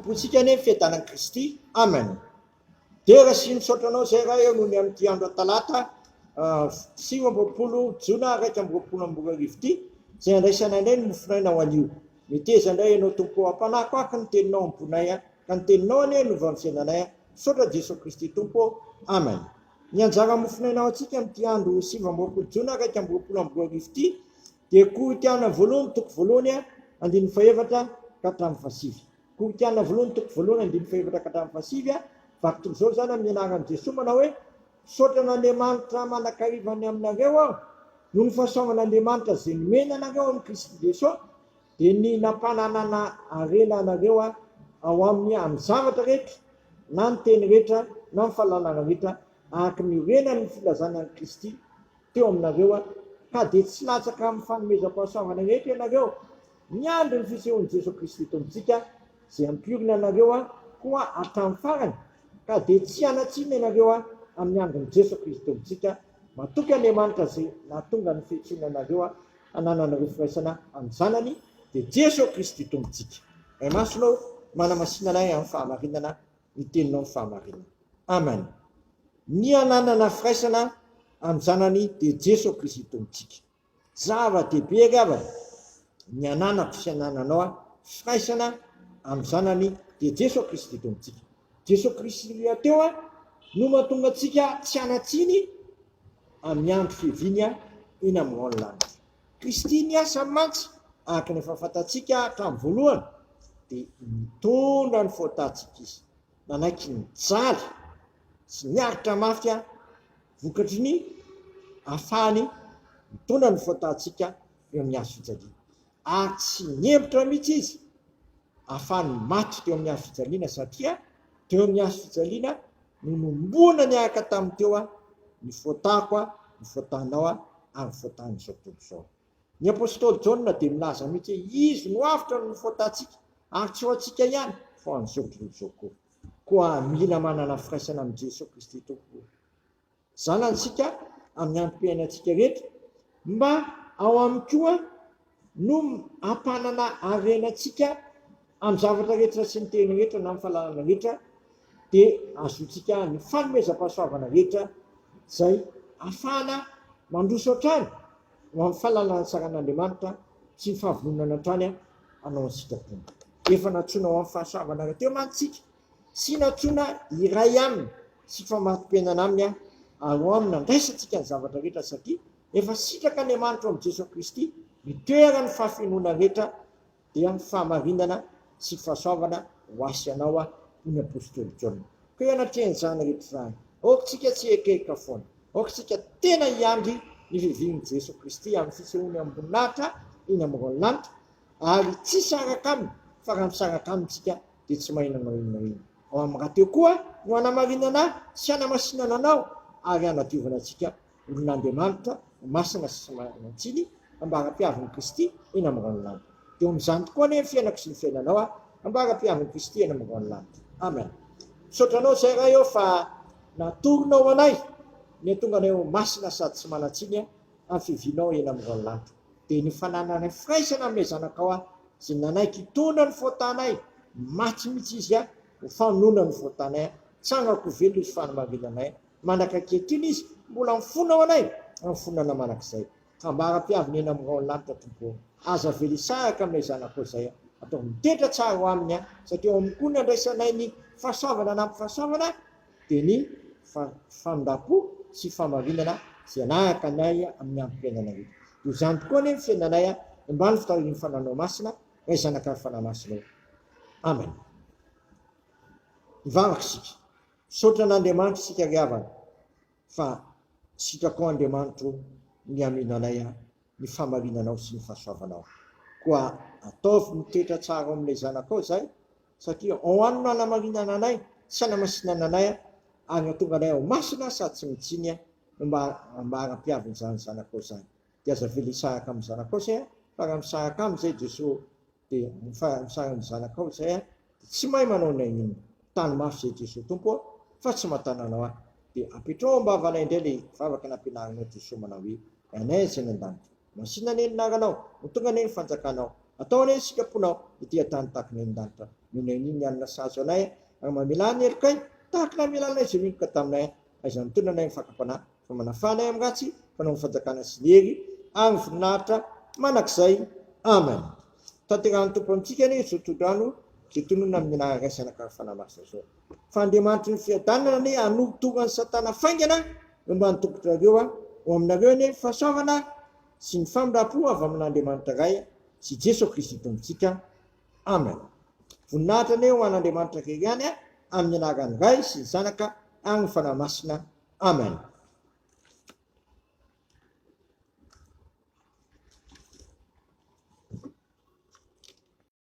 Pusika ne fiadanan'i Kristy. Amen. Dia raha sy nisotranao zay raha eo noho ny amin'ity andro talata 20 jona 2024 ity zay andraisana indray ny mofinaina ho an'io. Miteza indray ianao tompo ampanako aho ka ny teninao ambonay ka ny teninao anie no vamisenanay sotra Jesosy Kristy tompo. Amen. Ny anjara mofinaina antsika amin'ity andro 20 jona 2024 ity dia Koritiana voalohany toko voalohany andiny faefatra ka hatramin'ny fasivy. Koritiana voalohany toko voalohany andiny faefatra ka hatramin'ny fasivy vaky zao zany amin'ny anaran'i Jesosy manao hoe sotran'Andriamanitra manankarivany aminareo aho noho ny fahasoavan'Andriamanitra zay nomena anareo amin'ny Kristy Jesosy dia ny nampananana arena anareo ao amin'ny zavatra rehetra na ny teny rehetra na ny fahalalana rehetra araka ny renany filazana ny Kristy teo aminareo ka dia tsy latsaka amin'ny fanomezam-pahasoavana rehetra ianareo miandry ny fisehoan'i Jesosy Kristy tompontsika zay ampiorina anareo koa hatramin'ny farany ka dia tsy anatsina ianareo amin'ny andron'i Jesosy Kristy tompontsika matoky Andriamanitra zay nahatonga ny fiantsoana anareo hanananareo firaisana amin'ny zanany dia Jesosy Kristy tompontsika. Masonao manamasinanay amin'ny fahamarinana ny teninao amin'ny fahamarinana. Amen. Ny hananana firaisana amin'ny zanany dia Jesosy Kristy tompontsika. Zava-dehibe ravana ny hananako sy hanananao firaisana amin'ny zanany dia Jesosy Kristy tompontsika. Jesosy Kristy teo no mahatonga antsika tsy hanatsiny amin'ny andro fihaviany eny amin'ny lanitra. Kristy niasa mantsy araka ny efa fantatsika hatramin'ny voalohany dia mitondra ny faotantsika izy nanaiky ny jaly sy niaritra mafy vokatry ny ahafahany mitondra ny faotantsika eo amin'ny hazo fijaliana ary tsy niempotra mihitsy izy ahafahany maty teo amin'ny hazo fijaliana satria teo amin'ny hazo fijaliana no nomboana niaraka tamin'ny teo ny faotako ny faotanao ary ny faotan'izao tontolo izao. Ny apôstôly Jaona dia milaza mihitsy izy no afitra ny faotantsika ary tsy ho antsika ihany fa an'izao tontolo izao koa mila manana firaisana amin'ny Jesosy Kristy tompo zanantsika amin'ny androm-piainantsika rehetra mba ao amin'ny koa no ampanana arenantsika amin'ny zavatra rehetra sy ny teny rehetra na amin'ny fahalalana rehetra dia azontsika ny fanomezam-pahasoavana rehetra zay ahafahana mandroso hatrany amin'ny fahalalana tsaran'Andriamanitra sy ny fahavononana hatrany hanao ny sitrapony. Efa natsoina ao amin'ny fahasoavana rahateo mantsika sy natsoina iray aminy sy famatopenana aminy ary ao aminy andraisantsika ny zavatra rehetra satria efa sitraka Andriamanitra amin'ny Jesosy Kristy mitoerany fahafinoana rehetra dia fahamarinana sy fahasoavana ho asy anao ny apôstôly Jaona. Koa ianatreany zany rehetra zany aokatsika tsy ekeka foana aokatsika tena hiandry ny fivian'i Jesosy Kristy amin'ny fisehoany amboninahitra eny amin'ny lanitra ary tsy saraka aminy fa raha misaraka amintsika dia tsy mahinana inona ao amin'ny raha teo koa no hanamarinana sy hanamasinana anao ary hanadiovana antsika olon'Andriamanitra masina sy manantsiny ambara-piavin'i Kristy eny amin'ny lanitra. Dia amin'izany tokoa ny fiainako sy ny fiainanao ambara-piavin'i Kristy eny amin'ny lanitra. Amen. Sotranao zay raha eo fa natoronao anay ny tonga anao masina sady tsy manatsiny amin'ny fivinao eny amin'ny lanitra. Dia ny fananana firaisana amin'ny zanakao zay nanaiky hitondra ny faotanay maty mihitsy izy ho fanonona ny faotanay tsangako velo izy fanamarinanay manaka ankehitriny izy mbola mifonao anay amin'ny fonana manak'izay ka ambara-piaviny eny amin'ny lanitra tompo aza velo isaraka amin'ilay zanakao zay atao mitetra tsara ho aminy satria ao amin'ny koa ny andraisanay ny fahasoavana na fahasoavana dia ny fandapo sy fahamarinana zay anaraka anay amin'ny androm-piainana rehetra. Io zany tokoa ny fiainanay ambany fitarian'ny fananao masina ray zanaka fanamasinao. Amen. Mivavaka isika sotran'Andriamanitra isika riavana fa sitrako Andriamanitra ny aminanay ny fahamarinanao sy ny fahasoavanao koa ataovy mitoetra tsara ao amin'ilay zanakao zay satria ao any no hanamarinana anay sy hanamasinana anay ary hatonga anay ao masina sady tsy mitsiny mba ambara-piaviny zany zanakao zany. Dia aza velo isaraka amin'ny zanakao zay fa raha misaraka amin'izay Jesosy dia misaraka amin'ny zanakao zay tsy mahay manao ny inona tany mafy zay Jesosy tompo fa tsy mahatananao dia apetrao ambavana indray ilay vavaka nampianaranao Jesosy manao hoe anay zay ny an-danitra masinana eny naranao ho tonga eny fanjakanao ataony sikaponao ity tany tahaka ny an-danitra mineniny anina sazo anay mamilany erikay tahaka na milanay izay minoka taminay aiza mitondra anay mifakampanahy fa manafanay amin'ngatsy fanao mifanjakana sy lery amin'ny voninahitra manak'izay amen tanterahany tompo amintsika ny zotodrano zay tonona amin'ny naharaisana karafanamasa zao fa andriamanitry ny fiadanana ny anotognany satana faingana mba nitokotrareo ho aminareo ny fahasoavana sy ny famindram-po avy amin'andriamanitra ray sy Jesu Kristy tombontsika amen voninahitra ny ho an'andriamanitra keriany amin'ny anarany ray sy ny zanaka amin'ny fanahy masina amen